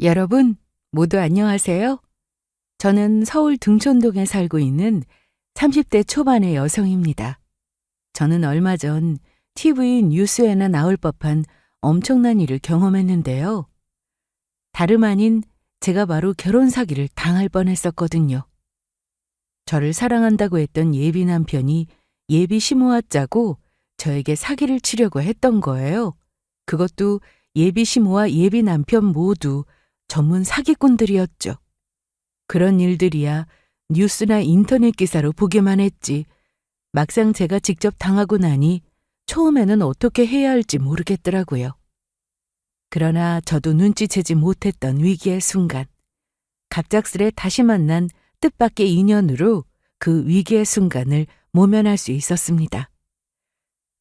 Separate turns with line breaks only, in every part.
여러분, 모두 안녕하세요. 저는 서울 등촌동에 살고 있는 30대 초반의 여성입니다. 저는 얼마 전 TV 뉴스에나 나올 법한 엄청난 일을 경험했는데요. 다름 아닌 제가 바로 결혼 사기를 당할 뻔했었거든요. 저를 사랑한다고 했던 예비 남편이 예비 시모아 짜고 저에게 사기를 치려고 했던 거예요. 그것도 예비 시모와 예비 남편 모두 전문 사기꾼들이었죠. 그런 일들이야 뉴스나 인터넷 기사로 보기만 했지 막상 제가 직접 당하고 나니 처음에는 어떻게 해야 할지 모르겠더라고요. 그러나 저도 눈치채지 못했던 위기의 순간, 갑작스레 다시 만난 뜻밖의 인연으로 그 위기의 순간을 모면할 수 있었습니다.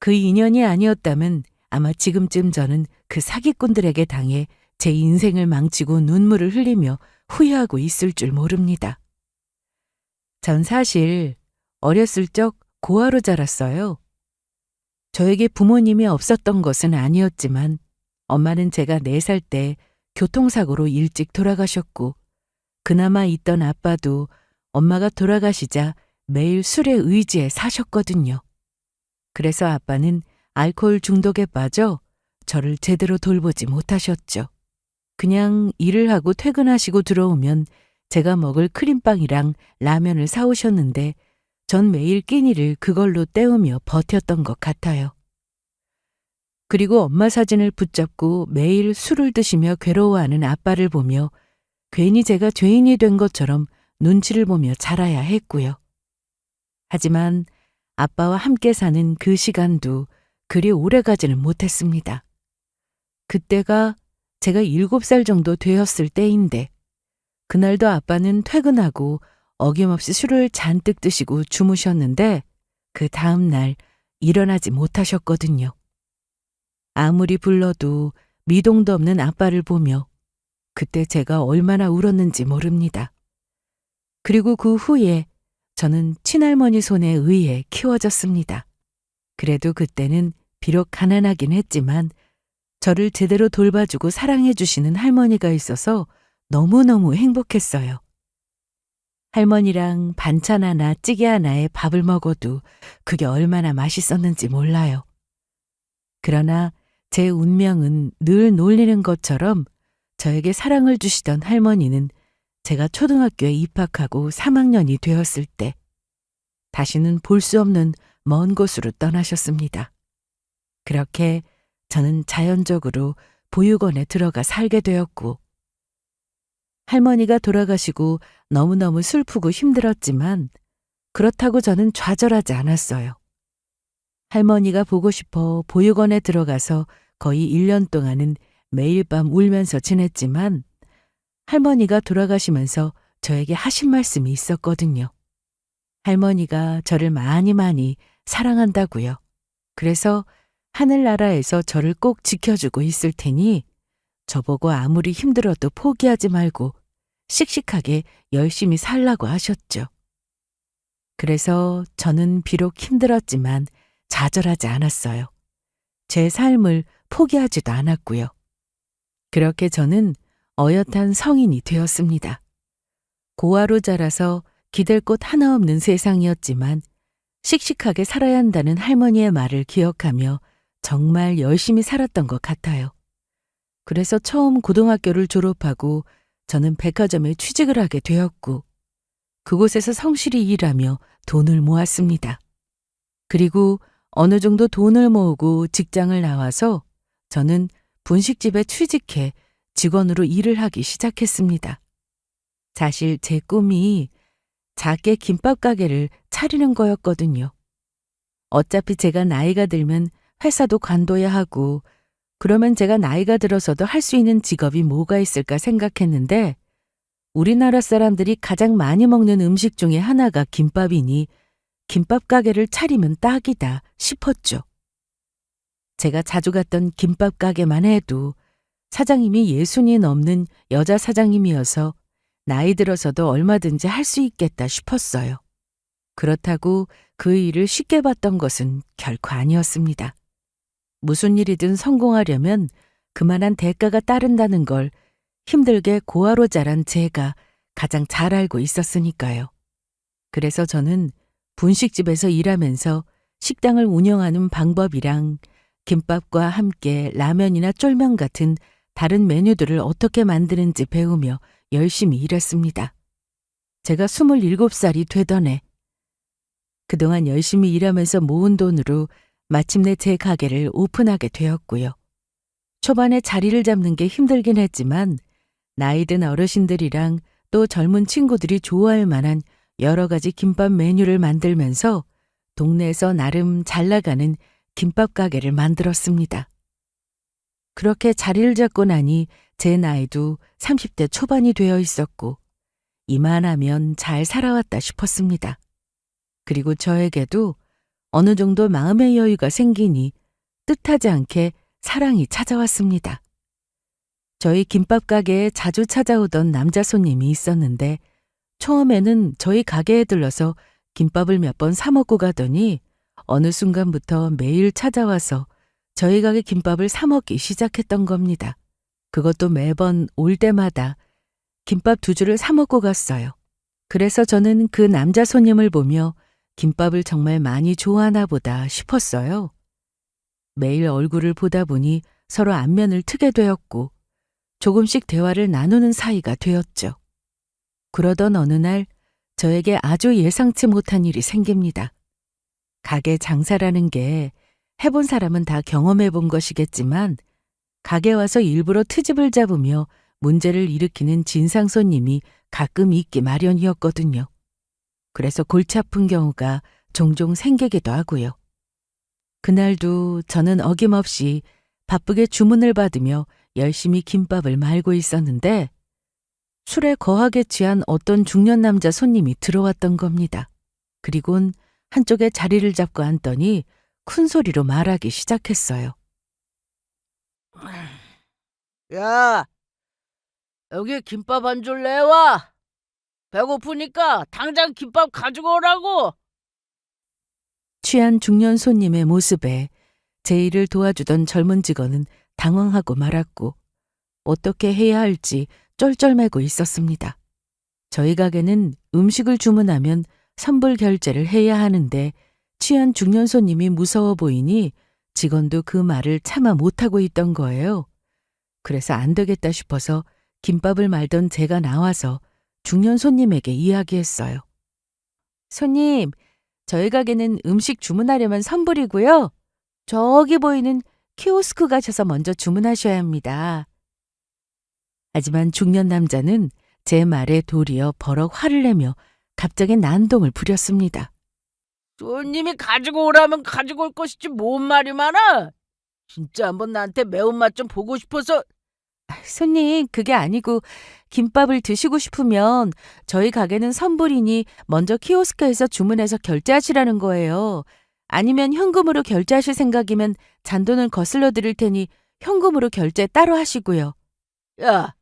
그 인연이 아니었다면 아마 지금쯤 저는 그 사기꾼들에게 당해 제 인생을 망치고 눈물을 흘리며 후회하고 있을 줄 모릅니다. 전 사실 어렸을 적 고아로 자랐어요. 저에게 부모님이 없었던 것은 아니었지만 엄마는 제가 4살 때 교통사고로 일찍 돌아가셨고 그나마 있던 아빠도 엄마가 돌아가시자 매일 술에 의지해 사셨거든요. 그래서 아빠는 알코올 중독에 빠져 저를 제대로 돌보지 못하셨죠. 그냥 일을 하고 퇴근하시고 들어오면 제가 먹을 크림빵이랑 라면을 사오셨는데 전 매일 끼니를 그걸로 때우며 버텼던 것 같아요. 그리고 엄마 사진을 붙잡고 매일 술을 드시며 괴로워하는 아빠를 보며 괜히 제가 죄인이 된 것처럼 눈치를 보며 자라야 했고요. 하지만 아빠와 함께 사는 그 시간도 그리 오래 가지는 못했습니다. 그때가 제가 7살 정도 되었을 때인데 그날도 아빠는 퇴근하고 어김없이 술을 잔뜩 드시고 주무셨는데 그 다음 날 일어나지 못하셨거든요. 아무리 불러도 미동도 없는 아빠를 보며 그때 제가 얼마나 울었는지 모릅니다. 그리고 그 후에 저는 친할머니 손에 의해 키워졌습니다. 그래도 그때는 비록 가난하긴 했지만 저를 제대로 돌봐주고 사랑해 주시는 할머니가 있어서 너무너무 행복했어요. 할머니랑 반찬 하나, 찌개 하나에 밥을 먹어도 그게 얼마나 맛있었는지 몰라요. 그러나 제 운명은 늘 놀리는 것처럼 저에게 사랑을 주시던 할머니는 제가 초등학교에 입학하고 3학년이 되었을 때 다시는 볼 수 없는 먼 곳으로 떠나셨습니다. 그렇게 저는 자연적으로 보육원에 들어가 살게 되었고 할머니가 돌아가시고 너무너무 슬프고 힘들었지만 그렇다고 저는 좌절하지 않았어요. 할머니가 보고 싶어 보육원에 들어가서 거의 1년 동안은 매일 밤 울면서 지냈지만 할머니가 돌아가시면서 저에게 하신 말씀이 있었거든요. 할머니가 저를 많이 사랑한다고요. 그래서 하늘나라에서 저를 꼭 지켜주고 있을 테니 저보고 아무리 힘들어도 포기하지 말고 씩씩하게 열심히 살라고 하셨죠. 그래서 저는 비록 힘들었지만 좌절하지 않았어요. 제 삶을 포기하지도 않았고요. 그렇게 저는 어엿한 성인이 되었습니다. 고아로 자라서 기댈 곳 하나 없는 세상이었지만 씩씩하게 살아야 한다는 할머니의 말을 기억하며 정말 열심히 살았던 것 같아요. 그래서 처음 고등학교를 졸업하고 저는 백화점에 취직을 하게 되었고 그곳에서 성실히 일하며 돈을 모았습니다. 그리고 어느 정도 돈을 모으고 직장을 나와서 저는 분식집에 취직해 직원으로 일을 하기 시작했습니다. 사실 제 꿈이 작게 김밥 가게를 차리는 거였거든요. 어차피 제가 나이가 들면 회사도 관둬야 하고 그러면 제가 나이가 들어서도 할 수 있는 직업이 뭐가 있을까 생각했는데 우리나라 사람들이 가장 많이 먹는 음식 중에 하나가 김밥이니 김밥 가게를 차리면 딱이다 싶었죠. 제가 자주 갔던 김밥 가게만 해도 사장님이 60이 넘는 여자 사장님이어서 나이 들어서도 얼마든지 할 수 있겠다 싶었어요. 그렇다고 그 일을 쉽게 봤던 것은 결코 아니었습니다. 무슨 일이든 성공하려면 그만한 대가가 따른다는 걸 힘들게 고아로 자란 제가 가장 잘 알고 있었으니까요. 그래서 저는 분식집에서 일하면서 식당을 운영하는 방법이랑 김밥과 함께 라면이나 쫄면 같은 다른 메뉴들을 어떻게 만드는지 배우며 열심히 일했습니다. 제가 27살이 되던 해, 그동안 열심히 일하면서 모은 돈으로 마침내 제 가게를 오픈하게 되었고요. 초반에 자리를 잡는 게 힘들긴 했지만 나이 든 어르신들이랑 또 젊은 친구들이 좋아할 만한 여러 가지 김밥 메뉴를 만들면서 동네에서 나름 잘 나가는 김밥 가게를 만들었습니다. 그렇게 자리를 잡고 나니 제 나이도 30대 초반이 되어 있었고 이만하면 잘 살아왔다 싶었습니다. 그리고 저에게도 어느 정도 마음의 여유가 생기니 뜻하지 않게 사랑이 찾아왔습니다. 저희 김밥 가게에 자주 찾아오던 남자 손님이 있었는데 처음에는 저희 가게에 들러서 김밥을 몇 번 사 먹고 가더니 어느 순간부터 매일 찾아와서 저희 가게 김밥을 사 먹기 시작했던 겁니다. 그것도 매번 올 때마다 김밥 2줄을 사 먹고 갔어요. 그래서 저는 그 남자 손님을 보며 김밥을 정말 많이 좋아하나 보다 싶었어요. 매일 얼굴을 보다 보니 서로 안면을 트게 되었고 조금씩 대화를 나누는 사이가 되었죠. 그러던 어느 날 저에게 아주 예상치 못한 일이 생깁니다. 가게 장사라는 게 해본 사람은 다 경험해 본 것이겠지만 가게 와서 일부러 트집을 잡으며 문제를 일으키는 진상 손님이 가끔 있기 마련이었거든요. 그래서 골치 아픈 경우가 종종 생기기도 하고요. 그날도 저는 어김없이 바쁘게 주문을 받으며 열심히 김밥을 말고 있었는데 술에 거하게 취한 어떤 중년 남자 손님이 들어왔던 겁니다. 그리곤 한쪽에 자리를 잡고 앉더니 큰 소리로 말하기 시작했어요.
야, 여기 김밥 한 줄 내와. 배고프니까 당장 김밥 가지고 오라고.
취한 중년 손님의 모습에 제 일을 도와주던 젊은 직원은 당황하고 말았고 어떻게 해야 할지 쩔쩔매고 있었습니다. 저희 가게는 음식을 주문하면 선불 결제를 해야 하는데 취한 중년 손님이 무서워 보이니 직원도 그 말을 차마 못하고 있던 거예요. 그래서 안 되겠다 싶어서 김밥을 말던 제가 나와서 중년 손님에게 이야기했어요. 손님, 저희 가게는 음식 주문하려면 선불이고요. 저기 보이는 키오스크 가셔서 먼저 주문하셔야 합니다. 하지만 중년 남자는 제 말에 도리어 버럭 화를 내며 갑자기 난동을 부렸습니다.
손님이 가지고 오라면 가지고 올 것이지 뭔 말이 많아. 진짜 한번 나한테 매운맛 좀 보고 싶어서.
손님, 그게 아니고 김밥을 드시고 싶으면 저희 가게는 선불이니 먼저 키오스크에서 주문해서 결제하시라는 거예요. 아니면 현금으로 결제하실 생각이면 잔돈을 거슬러 드릴 테니 현금으로 결제 따로 하시고요.
야,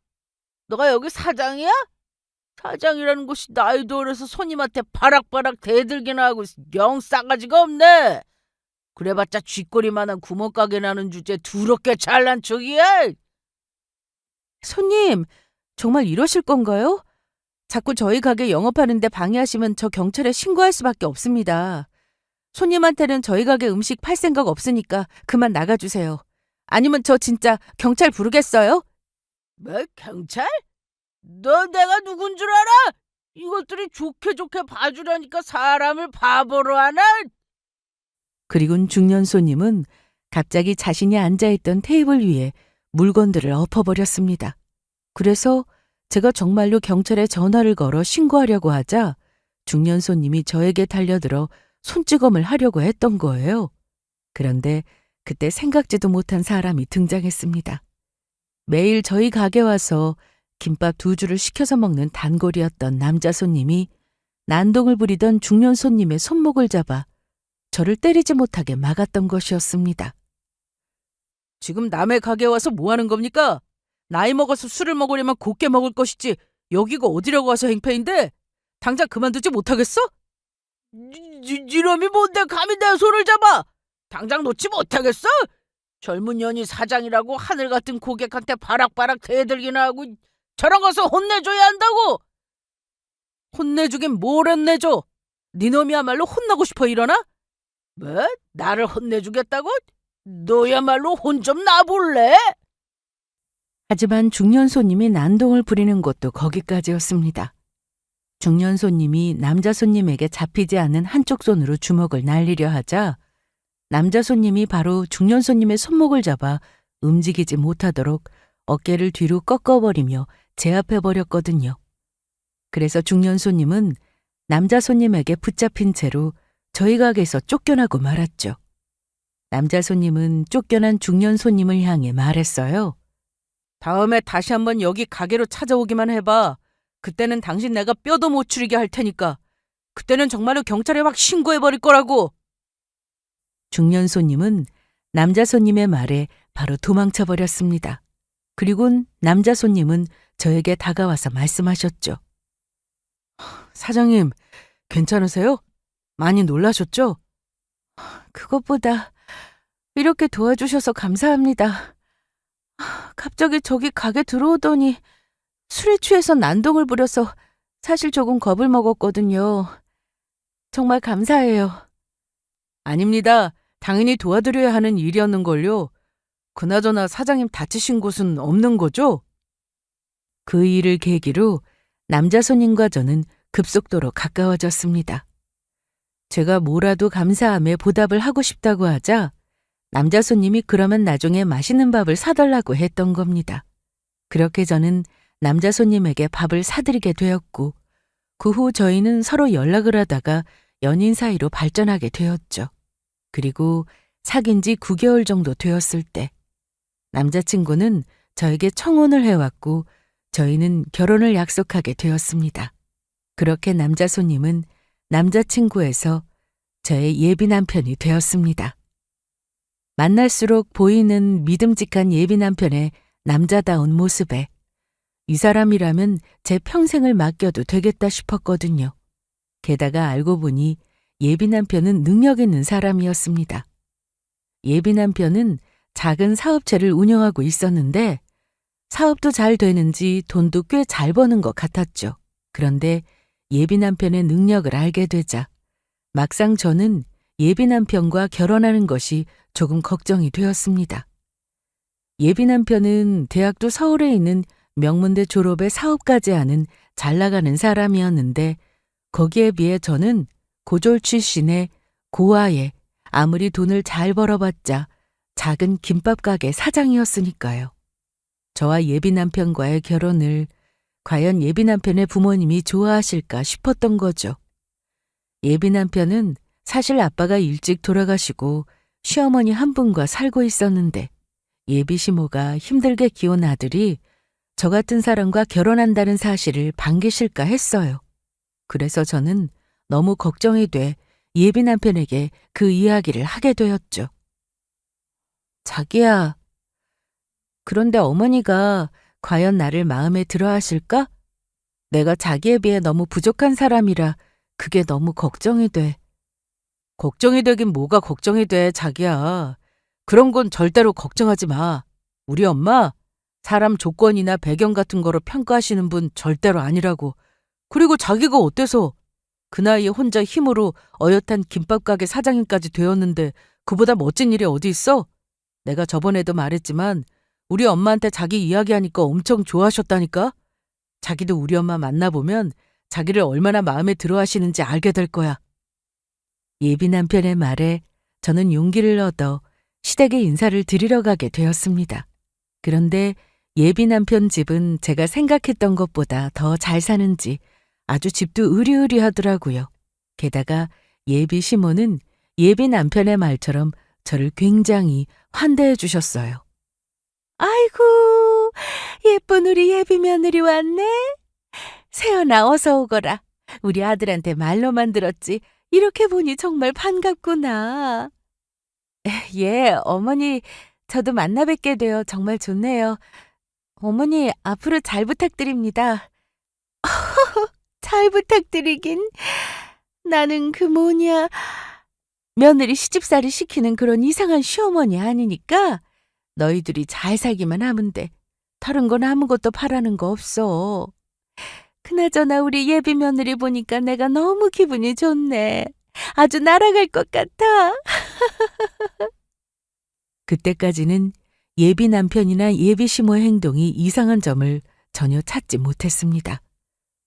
너가 여기 사장이야? 사장이라는 곳이 나이도 어려서 손님한테 바락바락 대들기나 하고 영 싸가지가 없네. 그래봤자 쥐꼬리만한 구멍가게 나는 주제 더럽게 잘난 척이야.
손님, 정말 이러실 건가요? 자꾸 저희 가게 영업하는데 방해하시면 저 경찰에 신고할 수밖에 없습니다. 손님한테는 저희 가게 음식 팔 생각 없으니까 그만 나가주세요. 아니면 저 진짜 경찰 부르겠어요?
뭐 경찰? 너 내가 누군 줄 알아? 이것들이 좋게 좋게 봐주려니까 사람을 바보로 하나?
그리곤 중년 손님은 갑자기 자신이 앉아있던 테이블 위에 물건들을 엎어버렸습니다. 그래서 제가 정말로 경찰에 전화를 걸어 신고하려고 하자 중년 손님이 저에게 달려들어 손찌검을 하려고 했던 거예요. 그런데 그때 생각지도 못한 사람이 등장했습니다. 매일 저희 가게 와서 김밥 2줄을 시켜서 먹는 단골이었던 남자 손님이 난동을 부리던 중년 손님의 손목을 잡아 저를 때리지 못하게 막았던 것이었습니다. 지금 남의 가게 와서 뭐 하는 겁니까? 나이 먹어서 술을 먹으려면 곱게 먹을 것이지 여기가 어디라고 와서 행패인데? 당장 그만두지 못하겠어?
니놈이 뭔데 감히 내 손을 잡아? 당장 놓지 못하겠어? 젊은 년이 사장이라고 하늘 같은 고객한테 바락바락 대들기나 하고 저런 것을 혼내줘야 한다고. 혼내주긴 뭘 혼내줘. 니놈이야말로 혼나고 싶어 이러나? 뭐? 나를 혼내주겠다고? 너야말로 혼 좀 나볼래?
하지만 중년 손님이 난동을 부리는 것도 거기까지였습니다. 중년 손님이 남자 손님에게 잡히지 않는 한쪽 손으로 주먹을 날리려 하자 남자 손님이 바로 중년 손님의 손목을 잡아 움직이지 못하도록 어깨를 뒤로 꺾어버리며 제압해버렸거든요. 그래서 중년 손님은 남자 손님에게 붙잡힌 채로 저희 가게에서 쫓겨나고 말았죠. 남자 손님은 쫓겨난 중년 손님을 향해 말했어요. 다음에 다시 한번 여기 가게로 찾아오기만 해봐. 그때는 당신 내가 뼈도 못 추리게 할 테니까. 그때는 정말로 경찰에 확 신고해버릴 거라고. 중년 손님은 남자 손님의 말에 바로 도망쳐버렸습니다. 그리곤 남자 손님은 저에게 다가와서 말씀하셨죠. 사장님, 괜찮으세요? 많이 놀라셨죠? 그것보다 이렇게 도와주셔서 감사합니다. 갑자기 저기 가게 들어오더니 술에 취해서 난동을 부려서 사실 조금 겁을 먹었거든요. 정말 감사해요. 아닙니다. 당연히 도와드려야 하는 일이었는걸요. 그나저나 사장님 다치신 곳은 없는 거죠? 그 일을 계기로 남자 손님과 저는 급속도로 가까워졌습니다. 제가 뭐라도 감사함에 보답을 하고 싶다고 하자 남자 손님이 그러면 나중에 맛있는 밥을 사달라고 했던 겁니다. 그렇게 저는 남자 손님에게 밥을 사드리게 되었고 그 후 저희는 서로 연락을 하다가 연인 사이로 발전하게 되었죠. 그리고 사귄 지 9개월 정도 되었을 때 남자친구는 저에게 청혼을 해왔고 저희는 결혼을 약속하게 되었습니다. 그렇게 남자 손님은 남자친구에서 저의 예비 남편이 되었습니다. 만날수록 보이는 믿음직한 예비 남편의 남자다운 모습에 이 사람이라면 제 평생을 맡겨도 되겠다 싶었거든요. 게다가 알고 보니 예비 남편은 능력 있는 사람이었습니다. 예비 남편은 작은 사업체를 운영하고 있었는데 사업도 잘 되는지 돈도 꽤 잘 버는 것 같았죠. 그런데 예비 남편의 능력을 알게 되자 막상 저는 예비 남편과 결혼하는 것이 조금 걱정이 되었습니다. 예비 남편은 대학도 서울에 있는 명문대 졸업에 사업까지 하는 잘 나가는 사람이었는데 거기에 비해 저는 고졸 출신의 고아에 아무리 돈을 잘 벌어봤자 작은 김밥 가게 사장이었으니까요. 저와 예비 남편과의 결혼을 과연 예비 남편의 부모님이 좋아하실까 싶었던 거죠. 예비 남편은 사실 아빠가 일찍 돌아가시고 시어머니 한 분과 살고 있었는데 예비 시모가 힘들게 키운 아들이 저 같은 사람과 결혼한다는 사실을 반기실까 했어요. 그래서 저는 너무 걱정이 돼 예비 남편에게 그 이야기를 하게 되었죠. 자기야, 그런데 어머니가 과연 나를 마음에 들어 하실까? 내가 자기에 비해 너무 부족한 사람이라 그게 너무 걱정이 돼. 걱정이 되긴 뭐가 걱정이 돼, 자기야. 그런 건 절대로 걱정하지 마. 우리 엄마 사람 조건이나 배경 같은 거로 평가하시는 분 절대로 아니라고. 그리고 자기가 어때서 그 나이에 혼자 힘으로 어엿한 김밥 가게 사장님까지 되었는데 그보다 멋진 일이 어디 있어? 내가 저번에도 말했지만 우리 엄마한테 자기 이야기하니까 엄청 좋아하셨다니까? 자기도 우리 엄마 만나보면 자기를 얼마나 마음에 들어 하시는지 알게 될 거야. 예비 남편의 말에 저는 용기를 얻어 시댁에 인사를 드리러 가게 되었습니다. 그런데 예비 남편 집은 제가 생각했던 것보다 더 잘 사는지 아주 집도 으리으리하더라고요. 게다가 예비 시모는 예비 남편의 말처럼 저를 굉장히 환대해 주셨어요. 아이고, 예쁜 우리 예비 며느리 왔네. 세연아, 어서 오거라. 우리 아들한테 말로만 들었지 이렇게 보니 정말 반갑구나. 예, 어머니, 저도 만나 뵙게 되어 정말 좋네요. 어머니, 앞으로 잘 부탁드립니다. 잘 부탁드리긴. 나는 그 뭐냐, 며느리 시집살이 시키는 그런 이상한 시어머니 아니니까 너희들이 잘 살기만 하면 돼. 다른 건 아무것도 바라는 거 없어. 그나저나 우리 예비 며느리 보니까 내가 너무 기분이 좋네. 아주 날아갈 것 같아. 그때까지는 예비 남편이나 예비 시모의 행동이 이상한 점을 전혀 찾지 못했습니다.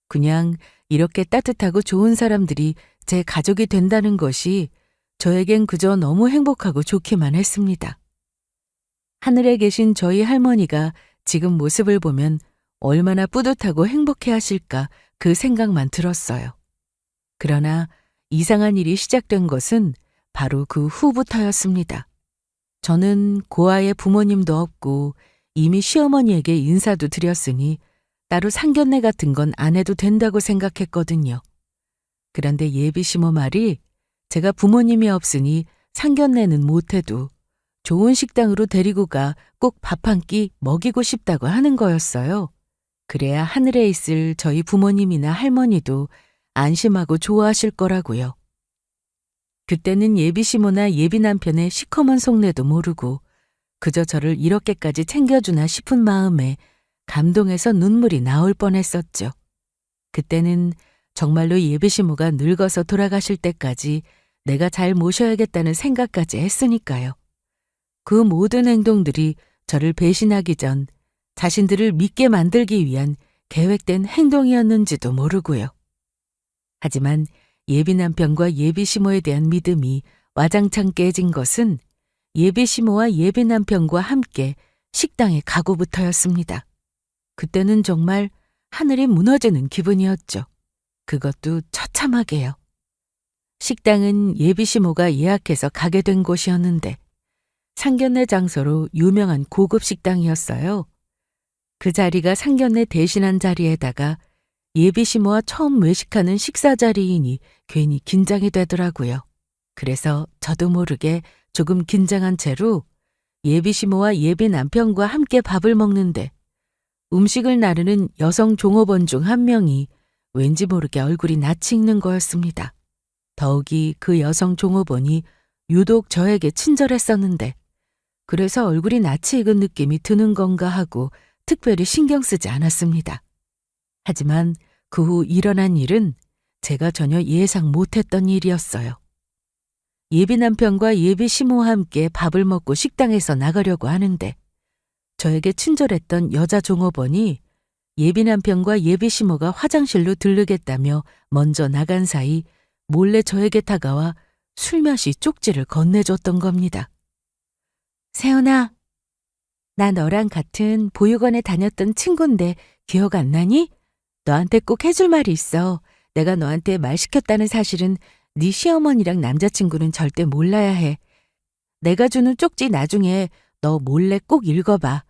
그냥 이렇게 따뜻하고 좋은 사람들이 제 가족이 된다는 것이 저에겐 그저 너무 행복하고 좋기만 했습니다. 하늘에 계신 저희 할머니가 지금 모습을 보면 얼마나 뿌듯하고 행복해 하실까 그 생각만 들었어요. 그러나 이상한 일이 시작된 것은 바로 그 후부터였습니다. 저는 고아의 부모님도 없고 이미 시어머니에게 인사도 드렸으니 따로 상견례 같은 건 안 해도 된다고 생각했거든요. 그런데 예비 시모 말이 제가 부모님이 없으니 상견례는 못해도 좋은 식당으로 데리고 가 꼭 밥 한 끼 먹이고 싶다고 하는 거였어요. 그래야 하늘에 있을 저희 부모님이나 할머니도 안심하고 좋아하실 거라고요. 그때는 예비 시모나 예비 남편의 시커먼 속내도 모르고 그저 저를 이렇게까지 챙겨주나 싶은 마음에 감동해서 눈물이 나올 뻔했었죠. 그때는 정말로 예비 시모가 늙어서 돌아가실 때까지 내가 잘 모셔야겠다는 생각까지 했으니까요. 그 모든 행동들이 저를 배신하기 전 자신들을 믿게 만들기 위한 계획된 행동이었는지도 모르고요. 하지만 예비 남편과 예비 시모에 대한 믿음이 와장창 깨진 것은 예비 시모와 예비 남편과 함께 식당에 가고부터였습니다. 그때는 정말 하늘이 무너지는 기분이었죠. 그것도 처참하게요. 식당은 예비 시모가 예약해서 가게 된 곳이었는데 상견례 장소로 유명한 고급 식당이었어요. 그 자리가 상견례 대신한 자리에다가 예비 시모와 처음 외식하는 식사 자리이니 괜히 긴장이 되더라고요. 그래서 저도 모르게 조금 긴장한 채로 예비 시모와 예비 남편과 함께 밥을 먹는데 음식을 나르는 여성 종업원 중 한 명이 왠지 모르게 얼굴이 낯이 익는 거였습니다. 더욱이 그 여성 종업원이 유독 저에게 친절했었는데 그래서 얼굴이 낯이 익은 느낌이 드는 건가 하고 특별히 신경 쓰지 않았습니다. 하지만 그 후 일어난 일은 제가 전혀 예상 못했던 일이었어요. 예비 남편과 예비 시모와 함께 밥을 먹고 식당에서 나가려고 하는데 저에게 친절했던 여자 종업원이 예비 남편과 예비 시모가 화장실로 들르겠다며 먼저 나간 사이 몰래 저에게 다가와 술며시 쪽지를 건네줬던 겁니다. 세연아, 나 너랑 같은 보육원에 다녔던 친구인데 기억 안 나니? 너한테 꼭 해줄 말이 있어. 내가 너한테 말 시켰다는 사실은 네 시어머니랑 남자친구는 절대 몰라야 해. 내가 주는 쪽지 나중에 너 몰래 꼭 읽어봐.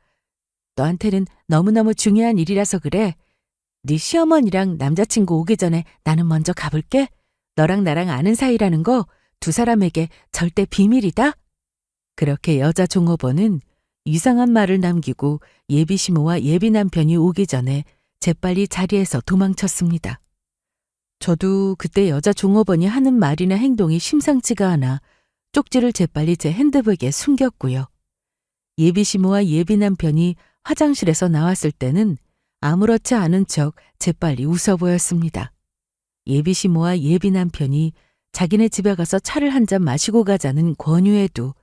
너한테는 너무너무 중요한 일이라서 그래. 네 시어머니랑 남자친구 오기 전에 나는 먼저 가볼게. 너랑 나랑 아는 사이라는 거 두 사람에게 절대 비밀이다. 그렇게 여자 종업원은 이상한 말을 남기고 예비 시모와 예비 남편이 오기 전에 재빨리 자리에서 도망쳤습니다. 저도 그때 여자 종업원이 하는 말이나 행동이 심상치가 않아 쪽지를 재빨리 제 핸드백에 숨겼고요. 예비 시모와 예비 남편이 화장실에서 나왔을 때는 아무렇지 않은 척 재빨리 웃어 보였습니다. 예비 시모와 예비 남편이 자기네 집에 가서 차를 한 잔 마시고 가자는 권유에도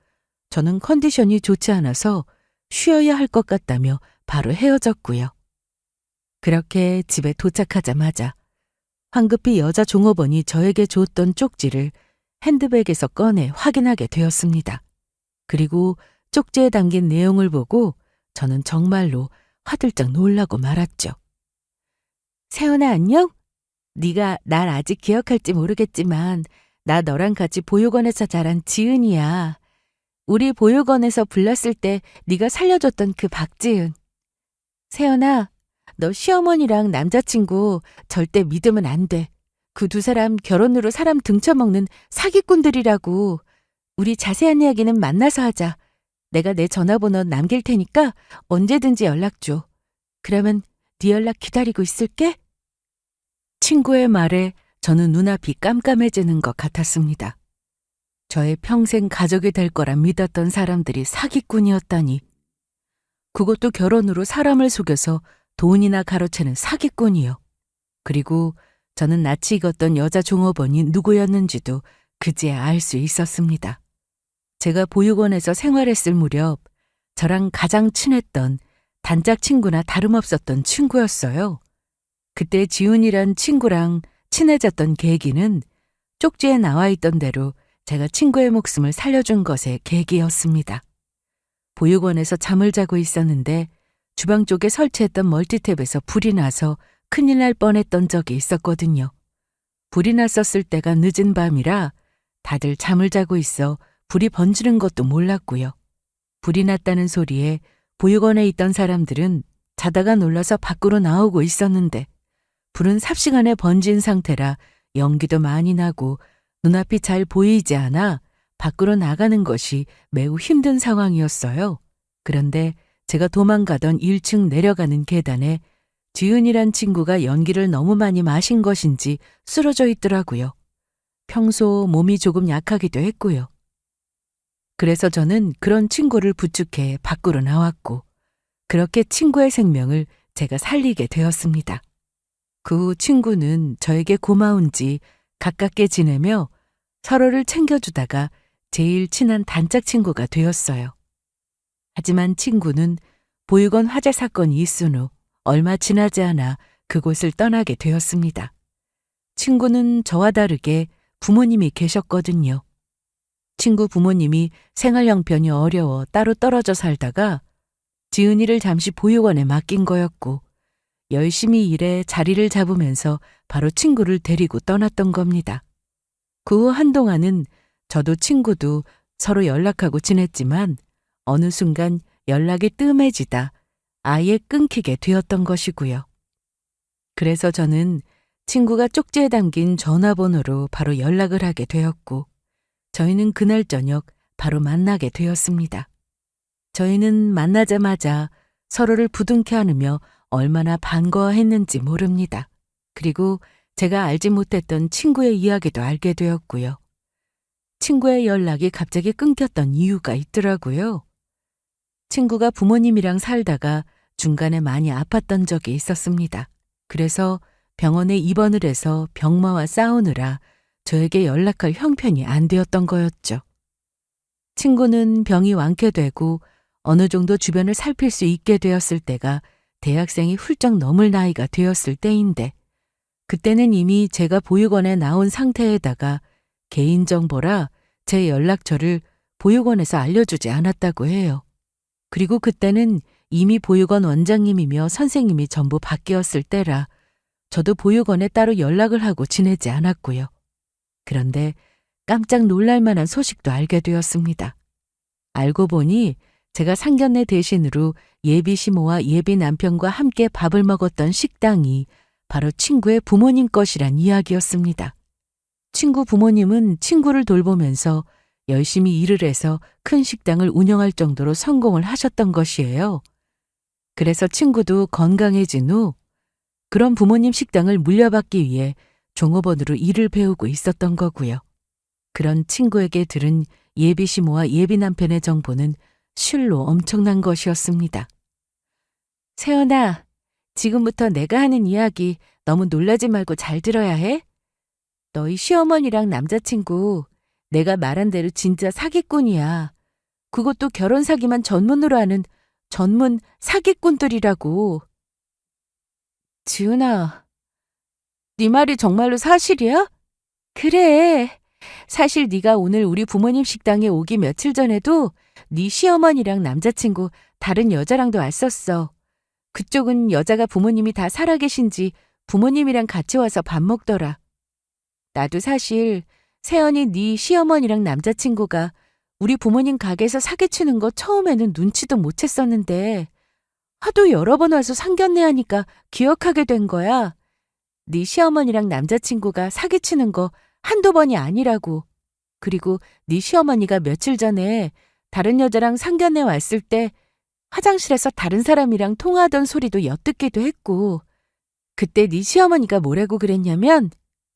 저는 컨디션이 좋지 않아서 쉬어야 할 것 같다며 바로 헤어졌고요. 그렇게 집에 도착하자마자 황급히 여자 종업원이 저에게 줬던 쪽지를 핸드백에서 꺼내 확인하게 되었습니다. 그리고 쪽지에 담긴 내용을 보고 저는 정말로 화들짝 놀라고 말았죠. 세연아 안녕? 네가 날 아직 기억할지 모르겠지만 나 너랑 같이 보육원에서 자란 지은이야. 우리 보육원에서 불났을 때 네가 살려줬던 그 박지은. 세연아, 너 시어머니랑 남자친구 절대 믿으면 안 돼. 그 두 사람 결혼으로 사람 등쳐먹는 사기꾼들이라고. 우리 자세한 이야기는 만나서 하자. 내가 내 전화번호 남길 테니까 언제든지 연락 줘. 그러면 네 연락 기다리고 있을게. 친구의 말에 저는 눈앞이 깜깜해지는 것 같았습니다. 저의 평생 가족이 될 거라 믿었던 사람들이 사기꾼이었다니. 그것도 결혼으로 사람을 속여서 돈이나 가로채는 사기꾼이요. 그리고 저는 낯이 익었던 여자 종업원이 누구였는지도 그제야 알 수 있었습니다. 제가 보육원에서 생활했을 무렵 저랑 가장 친했던 단짝 친구나 다름없었던 친구였어요. 그때 지훈이란 친구랑 친해졌던 계기는 쪽지에 나와 있던 대로 제가 친구의 목숨을 살려준 것의 계기였습니다. 보육원에서 잠을 자고 있었는데 주방 쪽에 설치했던 멀티탭에서 불이 나서 큰일 날 뻔했던 적이 있었거든요. 불이 났었을 때가 늦은 밤이라 다들 잠을 자고 있어 불이 번지는 것도 몰랐고요. 불이 났다는 소리에 보육원에 있던 사람들은 자다가 놀라서 밖으로 나오고 있었는데 불은 삽시간에 번진 상태라 연기도 많이 나고 눈앞이 잘 보이지 않아 밖으로 나가는 것이 매우 힘든 상황이었어요. 그런데 제가 도망가던 1층 내려가는 계단에 지은이란 친구가 연기를 너무 많이 마신 것인지 쓰러져 있더라고요. 평소 몸이 조금 약하기도 했고요. 그래서 저는 그런 친구를 부축해 밖으로 나왔고 그렇게 친구의 생명을 제가 살리게 되었습니다. 그 후 친구는 저에게 고마운지 가깝게 지내며 서로를 챙겨주다가 제일 친한 단짝 친구가 되었어요. 하지만 친구는 보육원 화재 사건이 있은 후 얼마 지나지 않아 그곳을 떠나게 되었습니다. 친구는 저와 다르게 부모님이 계셨거든요. 친구 부모님이 생활 형편이 어려워 따로 떨어져 살다가 지은이를 잠시 보육원에 맡긴 거였고 열심히 일해 자리를 잡으면서 바로 친구를 데리고 떠났던 겁니다. 그 후 한동안은 저도 친구도 서로 연락하고 지냈지만 어느 순간 연락이 뜸해지다 아예 끊기게 되었던 것이고요. 그래서 저는 친구가 쪽지에 담긴 전화번호로 바로 연락을 하게 되었고 저희는 그날 저녁 바로 만나게 되었습니다. 저희는 만나자마자 서로를 부둥켜 안으며 얼마나 반가워했는지 모릅니다. 그리고 제가 알지 못했던 친구의 이야기도 알게 되었고요. 친구의 연락이 갑자기 끊겼던 이유가 있더라고요. 친구가 부모님이랑 살다가 중간에 많이 아팠던 적이 있었습니다. 그래서 병원에 입원을 해서 병마와 싸우느라 저에게 연락할 형편이 안 되었던 거였죠. 친구는 병이 완쾌되고 어느 정도 주변을 살필 수 있게 되었을 때가 대학생이 훌쩍 넘을 나이가 되었을 때인데 그때는 이미 제가 보육원에 나온 상태에다가 개인정보라 제 연락처를 보육원에서 알려주지 않았다고 해요. 그리고 그때는 이미 보육원 원장님이며 선생님이 전부 바뀌었을 때라 저도 보육원에 따로 연락을 하고 지내지 않았고요. 그런데 깜짝 놀랄 만한 소식도 알게 되었습니다. 알고 보니 제가 상견례 대신으로 예비 시모와 예비 남편과 함께 밥을 먹었던 식당이 바로 친구의 부모님 것이란 이야기였습니다. 친구 부모님은 친구를 돌보면서 열심히 일을 해서 큰 식당을 운영할 정도로 성공을 하셨던 것이에요. 그래서 친구도 건강해진 후 그런 부모님 식당을 물려받기 위해 종업원으로 일을 배우고 있었던 거고요. 그런 친구에게 들은 예비 시모와 예비 남편의 정보는 실로 엄청난 것이었습니다. 세연아, 지금부터 내가 하는 이야기 너무 놀라지 말고 잘 들어야 해. 너희 시어머니랑 남자친구 내가 말한 대로 진짜 사기꾼이야. 그것도 결혼 사기만 전문으로 하는 전문 사기꾼들이라고. 지은아, 네 말이 정말로 사실이야? 그래. 사실 네가 오늘 우리 부모님 식당에 오기 며칠 전에도 네 시어머니랑 남자친구 다른 여자랑도 왔었어. 그쪽은 여자가 부모님이 다 살아계신지 부모님이랑 같이 와서 밥 먹더라. 나도 사실 세연이 네 시어머니랑 남자친구가 우리 부모님 가게에서 사기치는 거 처음에는 눈치도 못 챘었는데 하도 여러 번 와서 상견례하니까 기억하게 된 거야. 네 시어머니랑 남자친구가 사기치는 거 한두 번이 아니라고. 그리고 네 시어머니가 며칠 전에 다른 여자랑 상견례 왔을 때 화장실에서 다른 사람이랑 통화하던 소리도 엿듣기도 했고 그때 네 시어머니가 뭐라고 그랬냐면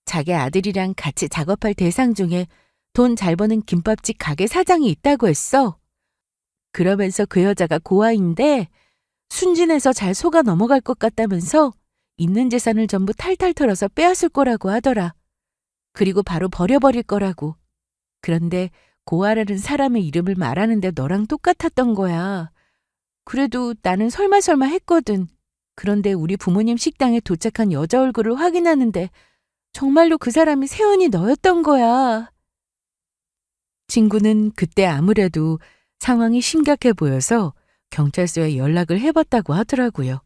자기 아들이랑 같이 작업할 대상 중에 돈 잘 버는 김밥집 가게 사장이 있다고 했어. 그러면서 그 여자가 고아인데 순진해서 잘 속아 넘어갈 것 같다면서 있는 재산을 전부 탈탈 털어서 빼앗을 거라고 하더라. 그리고 바로 버려버릴 거라고. 그런데 고아라는 사람의 이름을 말하는데 너랑 똑같았던 거야. 그래도 나는 설마 했거든. 그런데 우리 부모님 식당에 도착한 여자 얼굴을 확인하는데 정말로 그 사람이 세연이 너였던 거야. 친구는 그때 아무래도 상황이 심각해 보여서 경찰서에 연락을 해봤다고 하더라고요.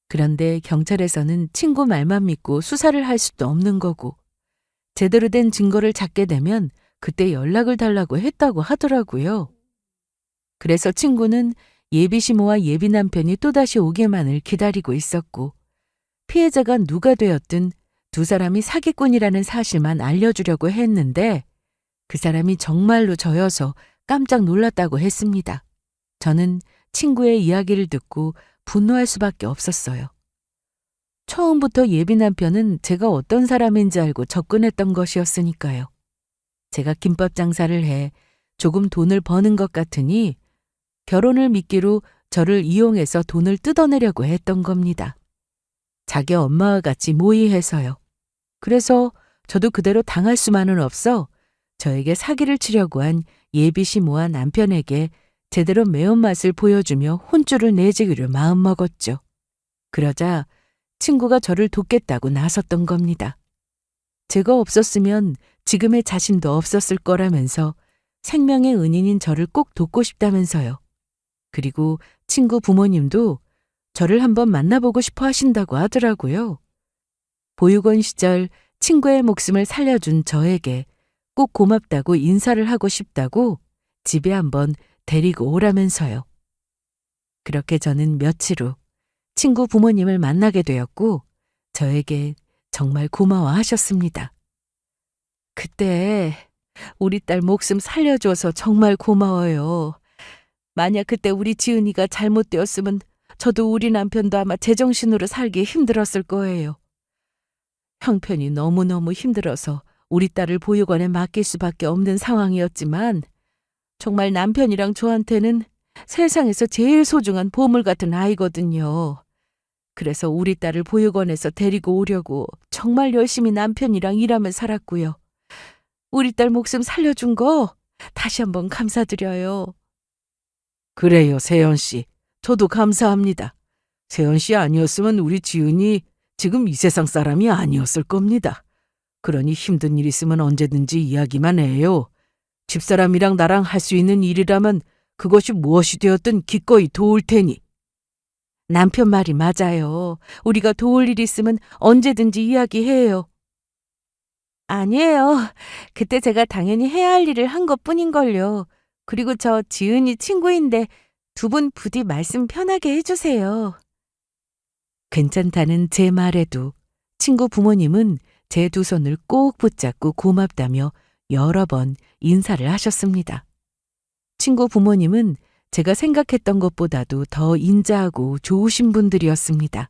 그런데 경찰에서는 친구 말만 믿고 수사를 할 수도 없는 거고 제대로 된 증거를 찾게 되면 그때 연락을 달라고 했다고 하더라고요. 그래서 친구는 예비 시모와 예비 남편이 또다시 오기만을 기다리고 있었고 피해자가 누가 되었든 두 사람이 사기꾼이라는 사실만 알려주려고 했는데 그 사람이 정말로 저여서 깜짝 놀랐다고 했습니다. 저는 친구의 이야기를 듣고 분노할 수밖에 없었어요. 처음부터 예비 남편은 제가 어떤 사람인지 알고 접근했던 것이었으니까요. 제가 김밥 장사를 해 조금 돈을 버는 것 같으니 결혼을 미끼로 저를 이용해서 돈을 뜯어내려고 했던 겁니다. 자기 엄마와 같이 모의해서요. 그래서 저도 그대로 당할 수만은 없어 저에게 사기를 치려고 한 예비 시모와 남편에게 제대로 매운맛을 보여주며 혼쭐을 내주기로 마음먹었죠. 그러자 친구가 저를 돕겠다고 나섰던 겁니다. 제가 없었으면 지금의 자신도 없었을 거라면서 생명의 은인인 저를 꼭 돕고 싶다면서요. 그리고 친구 부모님도 저를 한번 만나보고 싶어 하신다고 하더라고요. 보육원 시절 친구의 목숨을 살려준 저에게 꼭 고맙다고 인사를 하고 싶다고 집에 한번 데리고 오라면서요. 그렇게 저는 며칠 후 친구 부모님을 만나게 되었고 저에게 정말 고마워하셨습니다. 그때 우리 딸 목숨 살려줘서 정말 고마워요. 만약 그때 우리 지은이가 잘못되었으면 저도 우리 남편도 아마 제정신으로 살기 힘들었을 거예요. 형편이 너무너무 힘들어서 우리 딸을 보육원에 맡길 수밖에 없는 상황이었지만 정말 남편이랑 저한테는 세상에서 제일 소중한 보물 같은 아이거든요. 그래서 우리 딸을 보육원에서 데리고 오려고 정말 열심히 남편이랑 일하며 살았고요. 우리 딸 목숨 살려준 거 다시 한번 감사드려요. 그래요, 세연 씨. 저도 감사합니다. 세연 씨 아니었으면 우리 지은이 지금 이 세상 사람이 아니었을 겁니다. 그러니 힘든 일 있으면 언제든지 이야기만 해요. 집사람이랑 나랑 할 수 있는 일이라면 그것이 무엇이 되었든 기꺼이 도울 테니. 남편 말이 맞아요. 우리가 도울 일 있으면 언제든지 이야기해요. 아니에요. 그때 제가 당연히 해야 할 일을 한 것뿐인걸요. 그리고 저 지은이 친구인데 두 분 부디 말씀 편하게 해주세요. 괜찮다는 제 말에도 친구 부모님은 제 두 손을 꼭 붙잡고 고맙다며 여러 번 인사를 하셨습니다. 친구 부모님은 제가 생각했던 것보다도 더 인자하고 좋으신 분들이었습니다.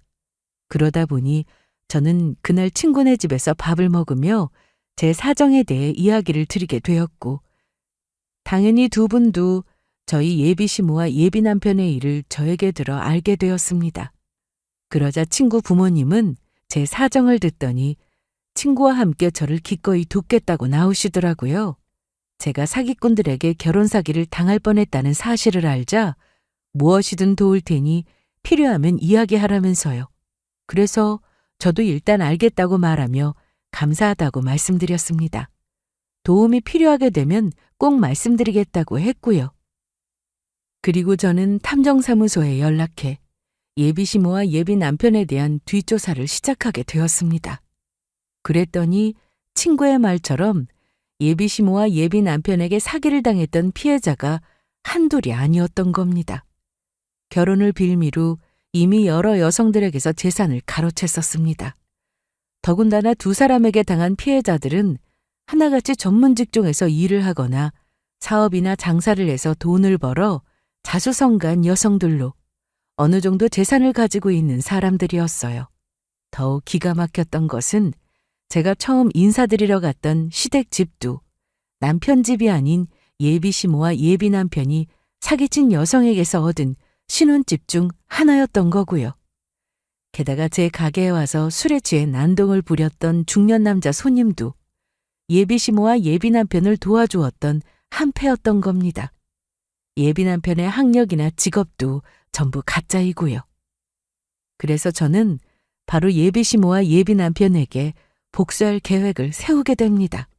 그러다 보니 저는 그날 친구네 집에서 밥을 먹으며 제 사정에 대해 이야기를 드리게 되었고 당연히 두 분도 저희 예비 시모와 예비 남편의 일을 저에게 들어 알게 되었습니다. 그러자 친구 부모님은 제 사정을 듣더니 친구와 함께 저를 기꺼이 돕겠다고 나오시더라고요. 제가 사기꾼들에게 결혼 사기를 당할 뻔했다는 사실을 알자 무엇이든 도울 테니 필요하면 이야기하라면서요. 그래서 저도 일단 알겠다고 말하며 감사하다고 말씀드렸습니다. 도움이 필요하게 되면 꼭 말씀드리겠다고 했고요. 그리고 저는 탐정사무소에 연락해 예비 시모와 예비 남편에 대한 뒷조사를 시작하게 되었습니다. 그랬더니 친구의 말처럼 예비 시모와 예비 남편에게 사기를 당했던 피해자가 한둘이 아니었던 겁니다. 결혼을 빌미로 이미 여러 여성들에게서 재산을 가로챘었습니다. 더군다나 두 사람에게 당한 피해자들은 하나같이 전문 직종에서 일을 하거나 사업이나 장사를 해서 돈을 벌어 자수성가한 여성들로 어느 정도 재산을 가지고 있는 사람들이었어요. 더욱 기가 막혔던 것은 제가 처음 인사드리러 갔던 시댁 집도 남편 집이 아닌 예비 시모와 예비 남편이 사기친 여성에게서 얻은 신혼집 중 하나였던 거고요. 게다가 제 가게에 와서 술에 취해 난동을 부렸던 중년 남자 손님도 예비 시모와 예비 남편을 도와주었던 한패였던 겁니다. 예비 남편의 학력이나 직업도 전부 가짜이고요. 그래서 저는 바로 예비 시모와 예비 남편에게 복수할 계획을 세우게 됩니다.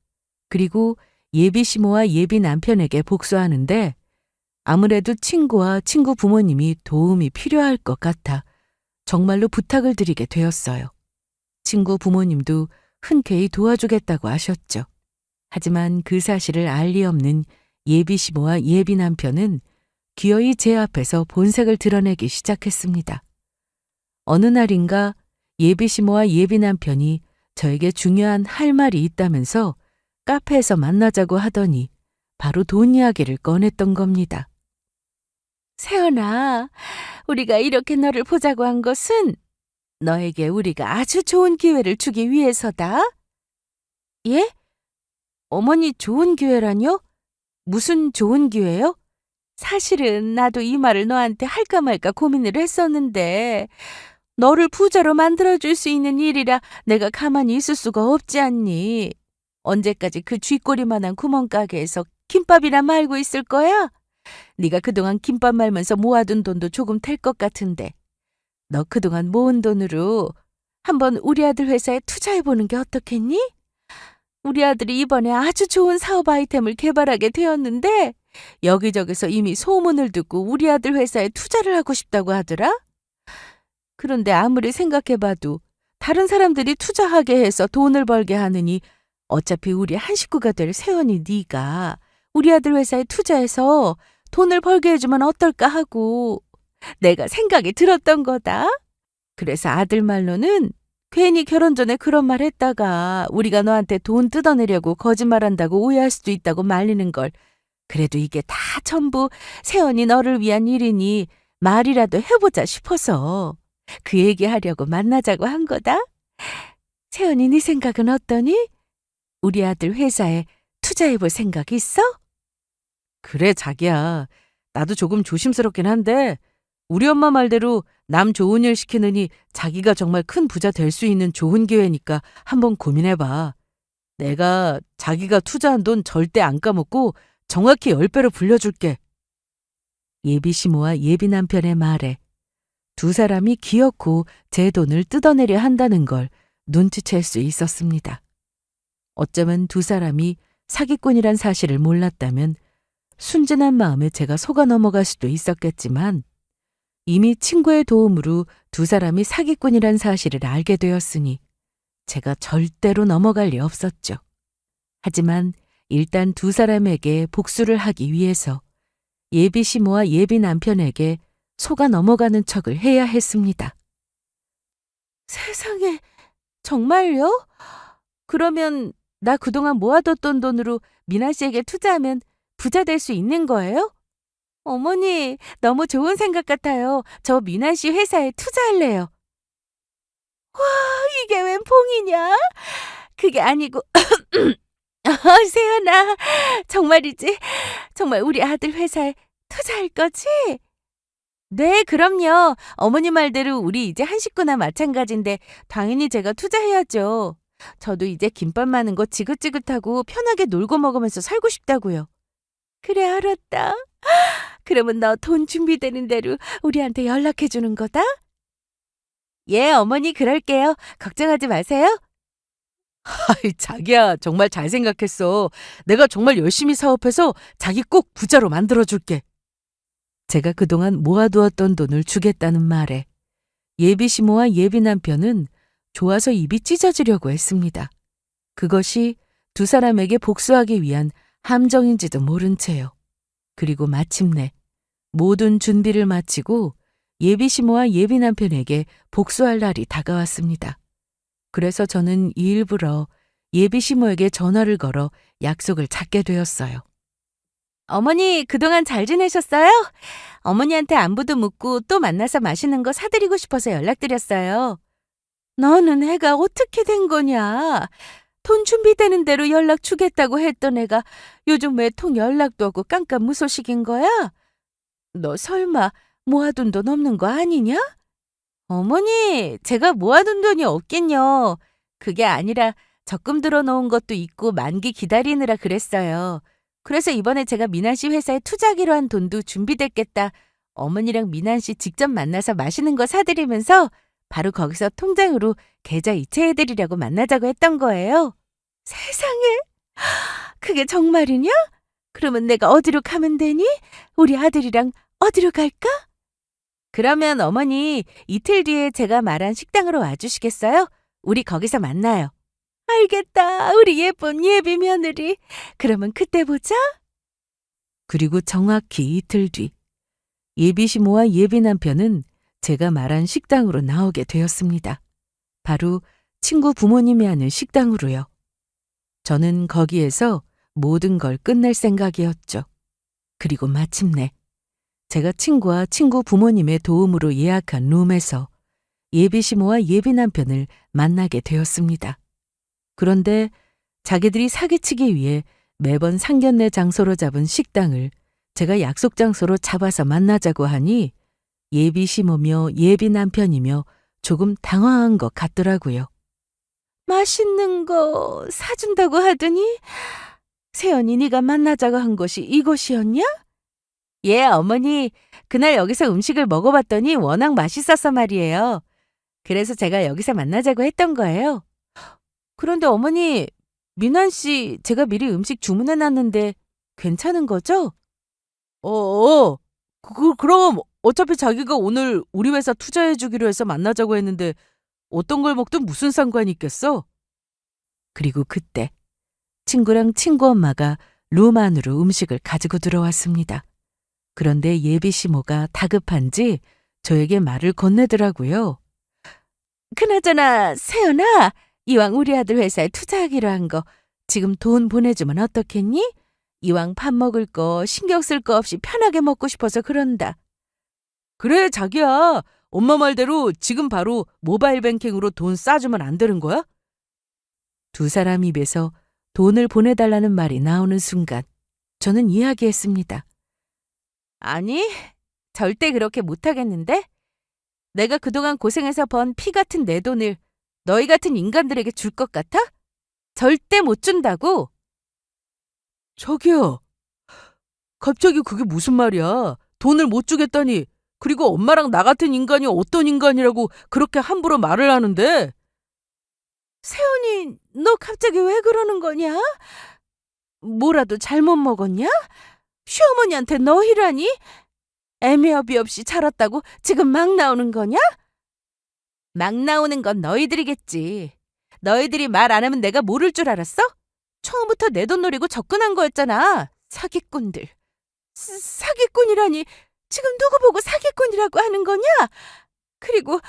그리고 예비 시모와 예비 남편에게 복수하는데 아무래도 친구와 친구 부모님이 도움이 필요할 것 같아 정말로 부탁을 드리게 되었어요. 친구 부모님도 흔쾌히 도와주겠다고 하셨죠. 하지만 그 사실을 알 리 없는 예비 시모와 예비 남편은 기어이 제 앞에서 본색을 드러내기 시작했습니다. 어느 날인가 예비 시모와 예비 남편이 저에게 중요한 할 말이 있다면서 카페에서 만나자고 하더니 바로 돈 이야기를 꺼냈던 겁니다. 세연아, 우리가 이렇게 너를 보자고 한 것은 너에게 우리가 아주 좋은 기회를 주기 위해서다. 예? 어머니 좋은 기회라뇨? 무슨 좋은 기회요? 사실은 나도 이 말을 너한테 할까 말까 고민을 했었는데 너를 부자로 만들어줄 수 있는 일이라 내가 가만히 있을 수가 없지 않니? 언제까지 그 쥐꼬리만한 구멍가게에서 김밥이나 말고 있을 거야? 네가 그동안 김밥 말면서 모아둔 돈도 조금 될 것 같은데 너 그동안 모은 돈으로 한번 우리 아들 회사에 투자해보는 게 어떻겠니? 우리 아들이 이번에 아주 좋은 사업 아이템을 개발하게 되었는데 여기저기서 이미 소문을 듣고 우리 아들 회사에 투자를 하고 싶다고 하더라? 그런데 아무리 생각해봐도 다른 사람들이 투자하게 해서 돈을 벌게 하느니 어차피 우리 한 식구가 될 세연이 네가 우리 아들 회사에 투자해서 돈을 벌게 해주면 어떨까 하고 내가 생각이 들었던 거다. 그래서 아들 말로는 괜히 결혼 전에 그런 말 했다가 우리가 너한테 돈 뜯어내려고 거짓말한다고 오해할 수도 있다고 말리는 걸 그래도 이게 다 전부 세연이 너를 위한 일이니 말이라도 해보자 싶어서 그 얘기하려고 만나자고 한 거다. 세연이 네 생각은 어떠니? 우리 아들 회사에 투자해볼 생각 있어? 그래 자기야. 나도 조금 조심스럽긴 한데 우리 엄마 말대로 남 좋은 일 시키느니 자기가 정말 큰 부자 될 수 있는 좋은 기회니까 한번 고민해봐. 내가 자기가 투자한 돈 절대 안 까먹고 정확히 10배로 불려줄게. 예비 시모와 예비 남편의 말에 두 사람이 기어코 제 돈을 뜯어내려 한다는 걸 눈치챌 수 있었습니다. 어쩌면 두 사람이 사기꾼이란 사실을 몰랐다면 순진한 마음에 제가 속아 넘어갈 수도 있었겠지만 이미 친구의 도움으로 두 사람이 사기꾼이란 사실을 알게 되었으니 제가 절대로 넘어갈 리 없었죠. 하지만 일단 두 사람에게 복수를 하기 위해서 예비 시모와 예비 남편에게 속아 넘어가는 척을 해야 했습니다. 세상에, 정말요? 그러면 나 그동안 모아뒀던 돈으로 미나 씨에게 투자하면 부자 될 수 있는 거예요? 어머니, 너무 좋은 생각 같아요. 저 미나 씨 회사에 투자할래요. 와, 이게 웬 봉이냐? 그게 아니고, 세연아, 정말이지? 정말 우리 아들 회사에 투자할 거지? 네, 그럼요. 어머니 말대로 우리 이제 한 식구나 마찬가지인데 당연히 제가 투자해야죠. 저도 이제 김밥 많은 거 지긋지긋하고 편하게 놀고 먹으면서 살고 싶다고요. 그래, 알았다. 그러면 너 돈 준비되는 대로 우리한테 연락해 주는 거다? 예, 어머니 그럴게요. 걱정하지 마세요. 아이, 자기야, 정말 잘 생각했어. 내가 정말 열심히 사업해서 자기 꼭 부자로 만들어줄게. 제가 그동안 모아두었던 돈을 주겠다는 말에 예비 시모와 예비 남편은 좋아서 입이 찢어지려고 했습니다. 그것이 두 사람에게 복수하기 위한 함정인지도 모른 채요. 그리고 마침내 모든 준비를 마치고 예비 시모와 예비 남편에게 복수할 날이 다가왔습니다. 그래서 저는 일부러 예비 시모에게 전화를 걸어 약속을 잡게 되었어요. 어머니, 그동안 잘 지내셨어요? 어머니한테 안부도 묻고 또 만나서 맛있는 거 사드리고 싶어서 연락드렸어요. 너는 애가 어떻게 된 거냐? 돈 준비되는 대로 연락 주겠다고 했던 애가 요즘 왜 통 연락도 없고 깜깜무소식인 거야? 너 설마 모아둔 돈 없는 거 아니냐? 어머니, 제가 모아둔 돈이 없긴요. 그게 아니라 적금 들어놓은 것도 있고 만기 기다리느라 그랬어요. 그래서 이번에 제가 미난 씨 회사에 투자하기로 한 돈도 준비됐겠다. 어머니랑 미난 씨 직접 만나서 맛있는 거 사드리면서 바로 거기서 통장으로 계좌 이체해드리려고 만나자고 했던 거예요. 세상에, 그게 정말이냐? 그러면 내가 어디로 가면 되니? 우리 아들이랑 어디로 갈까? 그러면 어머니, 이틀 뒤에 제가 말한 식당으로 와주시겠어요? 우리 거기서 만나요. 알겠다, 우리 예쁜 예비 며느리. 그러면 그때 보자. 그리고 정확히 이틀 뒤, 예비 시모와 예비 남편은 제가 말한 식당으로 나오게 되었습니다. 바로 친구 부모님이 하는 식당으로요. 저는 거기에서 모든 걸 끝낼 생각이었죠. 그리고 마침내 제가 친구와 친구 부모님의 도움으로 예약한 룸에서 예비 시모와 예비 남편을 만나게 되었습니다. 그런데 자기들이 사기치기 위해 매번 상견례 장소로 잡은 식당을 제가 약속 장소로 잡아서 만나자고 하니 예비 시모며 예비 남편이며 조금 당황한 것 같더라고요. 맛있는 거 사준다고 하더니 세연이 네가 만나자고 한 곳이 이곳이었냐? 예, 어머니. 그날 여기서 음식을 먹어봤더니 워낙 맛있어서 말이에요. 그래서 제가 여기서 만나자고 했던 거예요. 그런데 어머니, 미난 씨 제가 미리 음식 주문해놨는데 괜찮은 거죠? 그럼 어차피 자기가 오늘 우리 회사 투자해주기로 해서 만나자고 했는데 어떤 걸 먹든 무슨 상관이 있겠어? 그리고 그때 친구랑 친구 엄마가 룸 안으로 음식을 가지고 들어왔습니다. 그런데 예비 시모가 다급한지 저에게 말을 건네더라고요. 그나저나 세연아, 이왕 우리 아들 회사에 투자하기로 한 거 지금 돈 보내주면 어떻겠니? 이왕 밥 먹을 거 신경 쓸 거 없이 편하게 먹고 싶어서 그런다. 그래, 자기야. 엄마 말대로 지금 바로 모바일 뱅킹으로 돈 싸주면 안 되는 거야? 두 사람 입에서 돈을 보내달라는 말이 나오는 순간 저는 이야기했습니다. 아니, 절대 그렇게 못하겠는데? 내가 그동안 고생해서 번 피 같은 내 돈을 너희 같은 인간들에게 줄 것 같아? 절대 못 준다고. 자기야, 갑자기 그게 무슨 말이야? 돈을 못 주겠다니. 그리고 엄마랑 나 같은 인간이 어떤 인간이라고 그렇게 함부로 말을 하는데? 세연이, 너 갑자기 왜 그러는 거냐? 뭐라도 잘못 먹었냐? 시어머니한테 너희라니? 애매협이 없이 자랐다고 지금 막 나오는 거냐? 막 나오는 건 너희들이겠지. 너희들이 말 안 하면 내가 모를 줄 알았어? 처음부터 내 돈 노리고 접근한 거였잖아. 사기꾼들. 사기꾼이라니. 지금 누구 보고 사기꾼이라고 하는 거냐? 그리고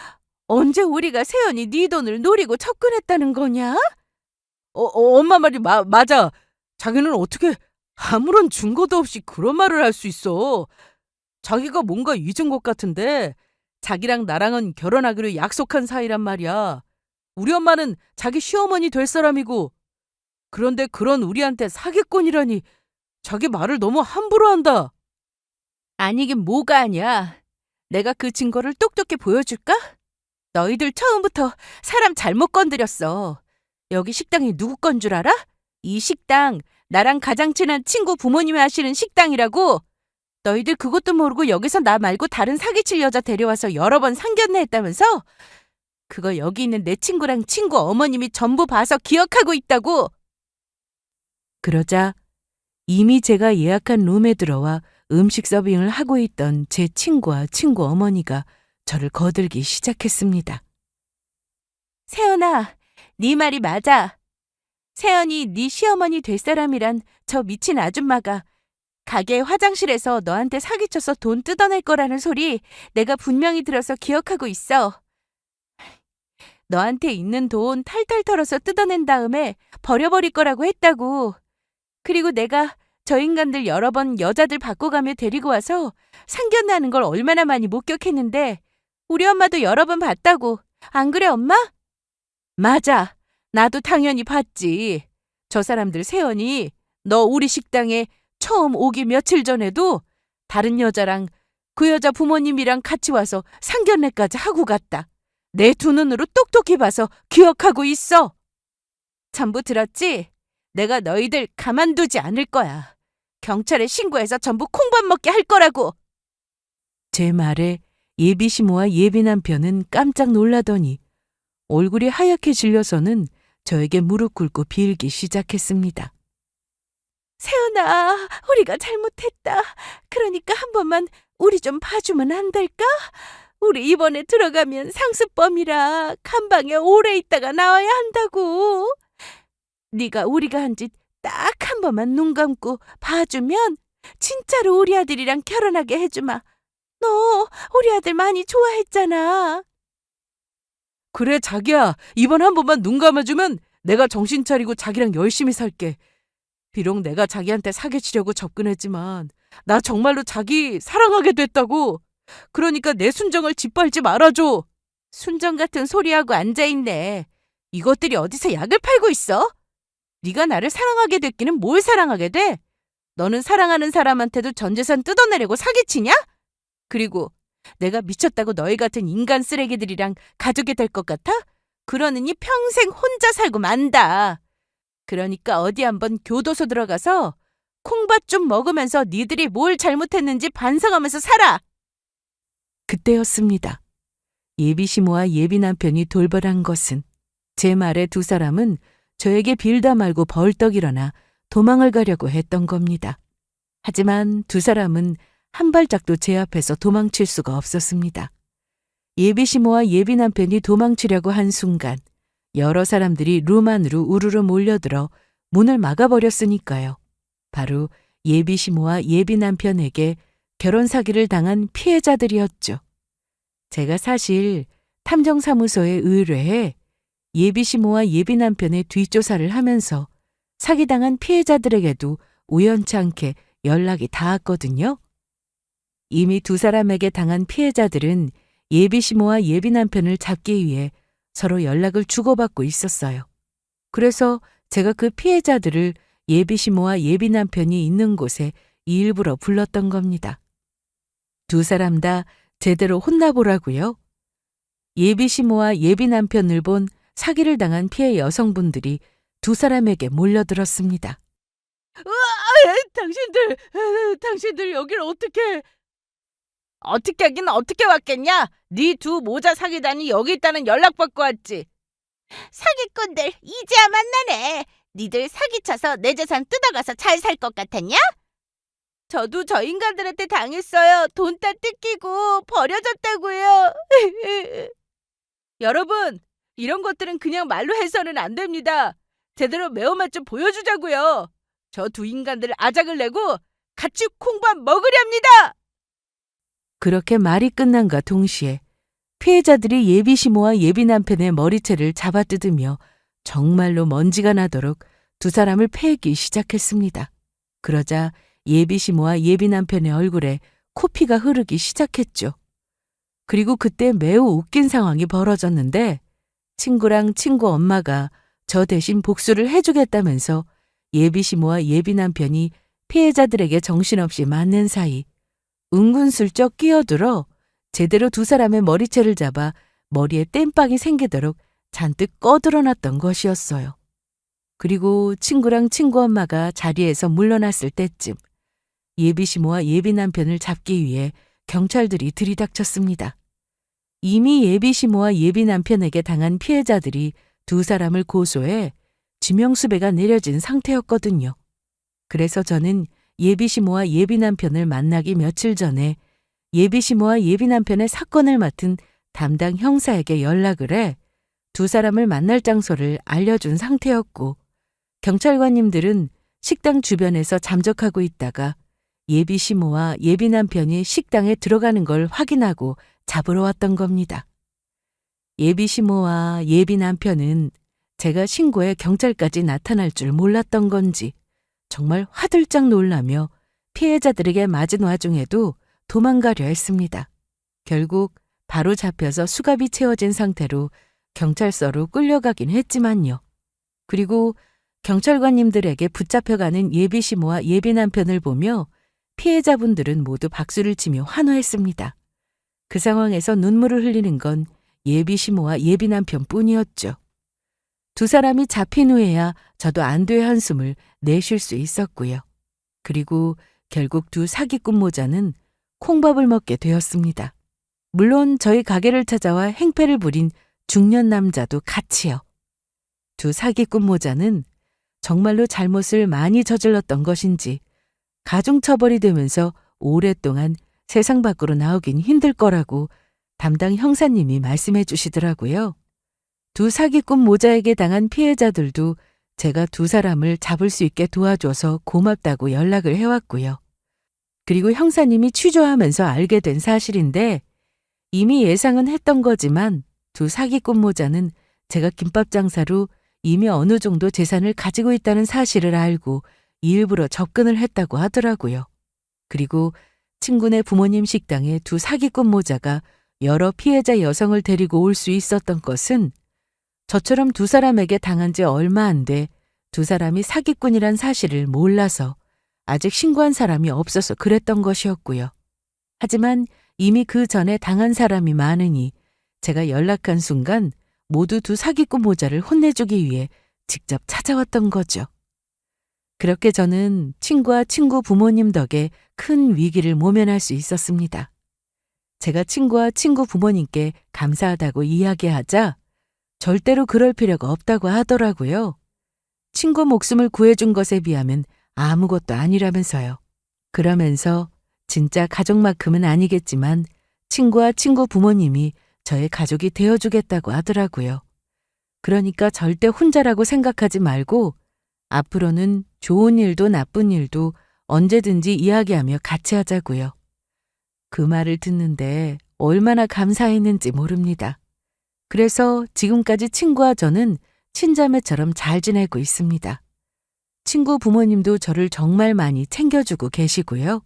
언제 우리가 세연이 네 돈을 노리고 접근했다는 거냐? 엄마 말이 맞아. 자기는 어떻게 아무런 증거도 없이 그런 말을 할 수 있어. 자기가 뭔가 잊은 것 같은데 자기랑 나랑은 결혼하기로 약속한 사이란 말이야. 우리 엄마는 자기 시어머니 될 사람이고 그런데 그런 우리한테 사기꾼이라니 자기 말을 너무 함부로 한다. 아니긴 뭐가 아니야. 내가 그 증거를 똑똑히 보여줄까? 너희들 처음부터 사람 잘못 건드렸어. 여기 식당이 누구 건 줄 알아? 이 식당 나랑 가장 친한 친구 부모님이 하시는 식당이라고. 너희들 그것도 모르고 여기서 나 말고 다른 사기칠 여자 데려와서 여러 번 상견례 했다면서? 그거 여기 있는 내 친구랑 친구 어머님이 전부 봐서 기억하고 있다고. 그러자 이미 제가 예약한 룸에 들어와 음식 서빙을 하고 있던 제 친구와 친구 어머니가 저를 거들기 시작했습니다. 세연아, 네 말이 맞아. 세연이 네 시어머니 될 사람이란 저 미친 아줌마가 가게 화장실에서 너한테 사기쳐서 돈 뜯어낼 거라는 소리 내가 분명히 들어서 기억하고 있어. 너한테 있는 돈 탈탈 털어서 뜯어낸 다음에 버려버릴 거라고 했다고. 그리고 내가 저 인간들 여러 번 여자들 바꿔가며 데리고 와서 상견례하는 걸 얼마나 많이 목격했는데 우리 엄마도 여러 번 봤다고. 안 그래, 엄마? 맞아. 나도 당연히 봤지. 저 사람들 세연이 너 우리 식당에 처음 오기 며칠 전에도 다른 여자랑 그 여자 부모님이랑 같이 와서 상견례까지 하고 갔다. 내 두 눈으로 똑똑히 봐서 기억하고 있어. 전부 들었지? 내가 너희들 가만두지 않을 거야. 경찰에 신고해서 전부 콩밥 먹게 할 거라고. 제 말에 예비 시모와 예비 남편은 깜짝 놀라더니 얼굴이 하얗게 질려서는 저에게 무릎 꿇고 빌기 시작했습니다. 세연아, 우리가 잘못했다. 그러니까 한 번만 우리 좀 봐주면 안 될까? 우리 이번에 들어가면 상습범이라 감방에 오래 있다가 나와야 한다고. 네가 우리가 한 짓 딱 한 번만 눈 감고 봐주면 진짜로 우리 아들이랑 결혼하게 해주마. 너 우리 아들 많이 좋아했잖아. 그래, 자기야. 이번 한 번만 눈 감아주면 내가 정신 차리고 자기랑 열심히 살게. 비록 내가 자기한테 사기치려고 접근했지만 나 정말로 자기 사랑하게 됐다고. 그러니까 내 순정을 짓밟지 말아줘. 순정 같은 소리하고 앉아있네. 이것들이 어디서 약을 팔고 있어? 네가 나를 사랑하게 됐기는 뭘 사랑하게 돼? 너는 사랑하는 사람한테도 전 재산 뜯어내려고 사기치냐? 그리고 내가 미쳤다고 너희 같은 인간 쓰레기들이랑 가족이 될 것 같아? 그러느니 평생 혼자 살고 만다. 그러니까 어디 한번 교도소 들어가서 콩밥 좀 먹으면서 니들이 뭘 잘못했는지 반성하면서 살아. 그때였습니다. 예비 시모와 예비 남편이 돌변한 것은 제 말에 두 사람은 저에게 빌다 말고 벌떡 일어나 도망을 가려고 했던 겁니다. 하지만 두 사람은 한 발짝도 제 앞에서 도망칠 수가 없었습니다. 예비 시모와 예비 남편이 도망치려고 한 순간 여러 사람들이 룸 안으로 우르르 몰려들어 문을 막아버렸으니까요. 바로 예비 시모와 예비 남편에게 결혼 사기를 당한 피해자들이었죠. 제가 사실 탐정사무소에 의뢰해 예비 시모와 예비 남편의 뒷조사를 하면서 사기당한 피해자들에게도 우연치 않게 연락이 닿았거든요. 이미 두 사람에게 당한 피해자들은 예비 시모와 예비 남편을 잡기 위해 서로 연락을 주고받고 있었어요. 그래서 제가 그 피해자들을 예비 시모와 예비 남편이 있는 곳에 일부러 불렀던 겁니다. 두 사람 다 제대로 혼나보라고요. 예비 시모와 예비 남편을 본 사기를 당한 피해 여성분들이 두 사람에게 몰려들었습니다. 당신들 여길
어떻게 하긴 어떻게 왔겠냐? 네 두 모자 사기단이 여기 있다는 연락받고 왔지. 사기꾼들 이제야 만나네. 니들 사기쳐서 내 재산 뜯어가서 잘 살 것 같았냐? 저도 저 인간들한테 당했어요. 돈 다 뜯기고 버려졌다고요. 여러분, 이런 것들은 그냥 말로 해서는 안 됩니다. 제대로 매운맛 좀 보여주자고요. 저 두 인간들 아작을 내고 같이 콩밥 먹으렵니다.
그렇게 말이 끝난과 동시에 피해자들이 예비 시모와 예비 남편의 머리채를 잡아뜯으며 정말로 먼지가 나도록 두 사람을 패기 시작했습니다. 그러자 예비 시모와 예비 남편의 얼굴에 코피가 흐르기 시작했죠. 그리고 그때 매우 웃긴 상황이 벌어졌는데 친구랑 친구 엄마가 저 대신 복수를 해주겠다면서 예비 시모와 예비 남편이 피해자들에게 정신없이 맞는 사이 은근슬쩍 끼어들어 제대로 두 사람의 머리채를 잡아 머리에 땜빵이 생기도록 잔뜩 꺼들어놨던 것이었어요. 그리고 친구랑 친구 엄마가 자리에서 물러났을 때쯤 예비 시모와 예비 남편을 잡기 위해 경찰들이 들이닥쳤습니다. 이미 예비 시모와 예비 남편에게 당한 피해자들이 두 사람을 고소해 지명수배가 내려진 상태였거든요. 그래서 저는 예비 시모와 예비 남편을 만나기 며칠 전에 예비 시모와 예비 남편의 사건을 맡은 담당 형사에게 연락을 해 두 사람을 만날 장소를 알려준 상태였고 경찰관님들은 식당 주변에서 잠적하고 있다가 예비 시모와 예비 남편이 식당에 들어가는 걸 확인하고 잡으러 왔던 겁니다. 예비 시모와 예비 남편은 제가 신고해 경찰까지 나타날 줄 몰랐던 건지 정말 화들짝 놀라며 피해자들에게 맞은 와중에도 도망가려 했습니다. 결국 바로 잡혀서 수갑이 채워진 상태로 경찰서로 끌려가긴 했지만요. 그리고 경찰관님들에게 붙잡혀가는 예비 시모와 예비 남편을 보며 피해자분들은 모두 박수를 치며 환호했습니다. 그 상황에서 눈물을 흘리는 건 예비 시모와 예비 남편뿐이었죠. 두 사람이 잡힌 후에야 저도 안도의 한숨을 내쉴 수 있었고요. 그리고 결국 두 사기꾼 모자는 콩밥을 먹게 되었습니다. 물론 저희 가게를 찾아와 행패를 부린 중년 남자도 같이요. 두 사기꾼 모자는 정말로 잘못을 많이 저질렀던 것인지 가중처벌이 되면서 오랫동안 세상 밖으로 나오긴 힘들 거라고 담당 형사님이 말씀해 주시더라고요. 두 사기꾼 모자에게 당한 피해자들도 제가 두 사람을 잡을 수 있게 도와줘서 고맙다고 연락을 해왔고요. 그리고 형사님이 취조하면서 알게 된 사실인데 이미 예상은 했던 거지만 두 사기꾼 모자는 제가 김밥 장사로 이미 어느 정도 재산을 가지고 있다는 사실을 알고 일부러 접근을 했다고 하더라고요. 그리고 친구네 부모님 식당에 두 사기꾼 모자가 여러 피해자 여성을 데리고 올 수 있었던 것은 저처럼 두 사람에게 당한 지 얼마 안 돼 두 사람이 사기꾼이란 사실을 몰라서 아직 신고한 사람이 없어서 그랬던 것이었고요. 하지만 이미 그 전에 당한 사람이 많으니 제가 연락한 순간 모두 두 사기꾼 모자를 혼내주기 위해 직접 찾아왔던 거죠. 그렇게 저는 친구와 친구 부모님 덕에 큰 위기를 모면할 수 있었습니다. 제가 친구와 친구 부모님께 감사하다고 이야기하자 절대로 그럴 필요가 없다고 하더라고요. 친구 목숨을 구해준 것에 비하면 아무것도 아니라면서요. 그러면서 진짜 가족만큼은 아니겠지만 친구와 친구 부모님이 저의 가족이 되어주겠다고 하더라고요. 그러니까 절대 혼자라고 생각하지 말고 앞으로는 좋은 일도 나쁜 일도 언제든지 이야기하며 같이 하자고요. 그 말을 듣는데 얼마나 감사했는지 모릅니다. 그래서 지금까지 친구와 저는 친자매처럼 잘 지내고 있습니다. 친구 부모님도 저를 정말 많이 챙겨주고 계시고요.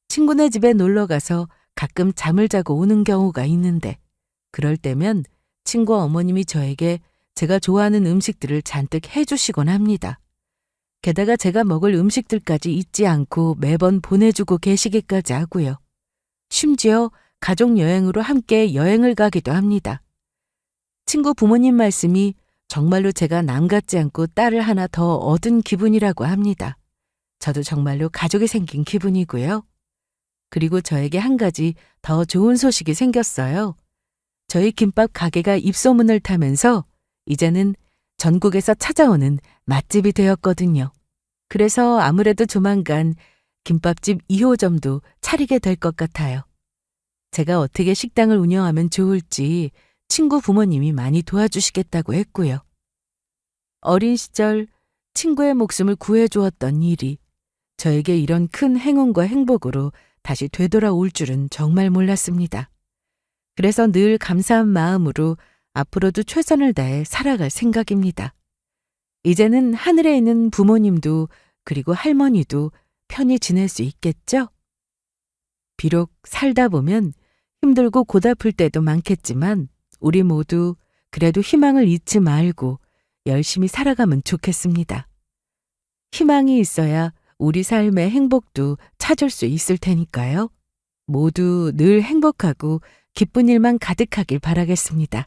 친구네 집에 놀러 가서 가끔 잠을 자고 오는 경우가 있는데 그럴 때면 친구 어머님이 저에게 제가 좋아하는 음식들을 잔뜩 해주시곤 합니다. 게다가 제가 먹을 음식들까지 잊지 않고 매번 보내주고 계시기까지 하고요. 심지어 가족 여행으로 함께 여행을 가기도 합니다. 친구 부모님 말씀이 정말로 제가 남 같지 않고 딸을 하나 더 얻은 기분이라고 합니다. 저도 정말로 가족이 생긴 기분이고요. 그리고 저에게 한 가지 더 좋은 소식이 생겼어요. 저희 김밥 가게가 입소문을 타면서 이제는 전국에서 찾아오는 맛집이 되었거든요. 그래서 아무래도 조만간 김밥집 2호점도 차리게 될 것 같아요. 제가 어떻게 식당을 운영하면 좋을지 친구 부모님이 많이 도와주시겠다고 했고요. 어린 시절 친구의 목숨을 구해주었던 일이 저에게 이런 큰 행운과 행복으로 다시 되돌아올 줄은 정말 몰랐습니다. 그래서 늘 감사한 마음으로 앞으로도 최선을 다해 살아갈 생각입니다. 이제는 하늘에 있는 부모님도 그리고 할머니도 편히 지낼 수 있겠죠? 비록 살다 보면 힘들고 고달플 때도 많겠지만 우리 모두 그래도 희망을 잊지 말고 열심히 살아가면 좋겠습니다. 희망이 있어야 우리 삶의 행복도 찾을 수 있을 테니까요. 모두 늘 행복하고 기쁜 일만 가득하길 바라겠습니다.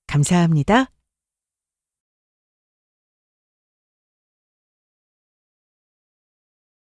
감사합니다.